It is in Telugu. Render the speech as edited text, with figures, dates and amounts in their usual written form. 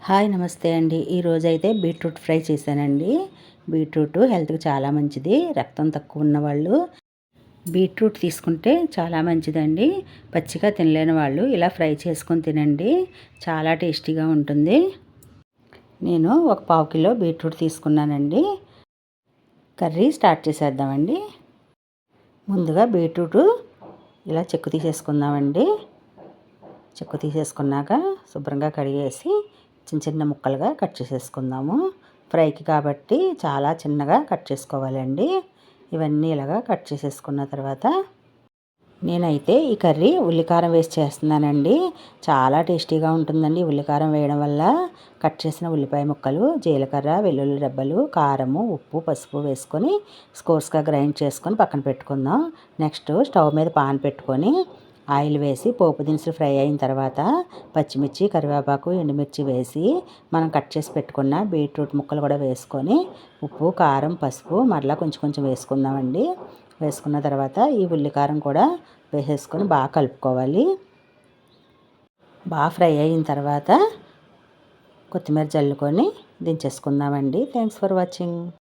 హాయ్ నమస్తే అండి. ఈరోజైతే బీట్రూట్ ఫ్రై చేశానండి. బీట్రూట్ హెల్త్‌కి చాలా మంచిది. రక్తం తక్కువ ఉన్నవాళ్ళు బీట్రూట్ తీసుకుంటే చాలా మంచిదండి. పచ్చిగా తినలేని వాళ్ళు ఇలా ఫ్రై చేసుకొని తినండి. చాలా టేస్టీగా ఉంటుంది. నేను ఒక పావు కిలో బీట్రూట్ తీసుకున్నానండి. కర్రీ స్టార్ట్ చేసేద్దామండి. ముందుగా బీట్రూట్ ఇలా చెక్కు తీసేసుకుందామండి. చెక్కు తీసేసుకున్నాక శుభ్రంగా కడిగేసి చిన్న చిన్న ముక్కలుగా కట్ చేసేసుకుందాము. ఫ్రైకి కాబట్టి చాలా చిన్నగా కట్ చేసుకోవాలండి. ఇవన్నీ ఇలాగా కట్ చేసేసుకున్న తర్వాత నేనైతే ఈ కర్రీ ఉల్లికారం వేసి చేస్తున్నానండి. చాలా టేస్టీగా ఉంటుందండి ఉల్లికారం వేయడం వల్ల. కట్ చేసిన ఉల్లిపాయ ముక్కలు, జీలకర్ర, వెల్లుల్లి రెబ్బలు, కారము, ఉప్పు, పసుపు వేసుకొని కోర్స్గా గ్రైండ్ చేసుకొని పక్కన పెట్టుకుందాం. నెక్స్ట్ స్టవ్ మీద పాన్ పెట్టుకొని ఆయిల్ వేసి పోపు దినుసులు ఫ్రై అయిన తర్వాత పచ్చిమిర్చి, కరివేపాకు, ఎండుమిర్చి వేసి మనం కట్ చేసి పెట్టుకున్న బీట్రూట్ ముక్కలు కూడా వేసుకొని ఉప్పు, కారం, పసుపు మరలా కొంచెం కొంచెం వేసుకుందామండి. వేసుకున్న తర్వాత ఈ ఉల్లికారం కూడా వేసేసుకొని బాగా కలుపుకోవాలి. బాగా ఫ్రై అయిన తర్వాత కొత్తిమీర చల్లుకొని దించేసుకుందామండి. Thanks for watching.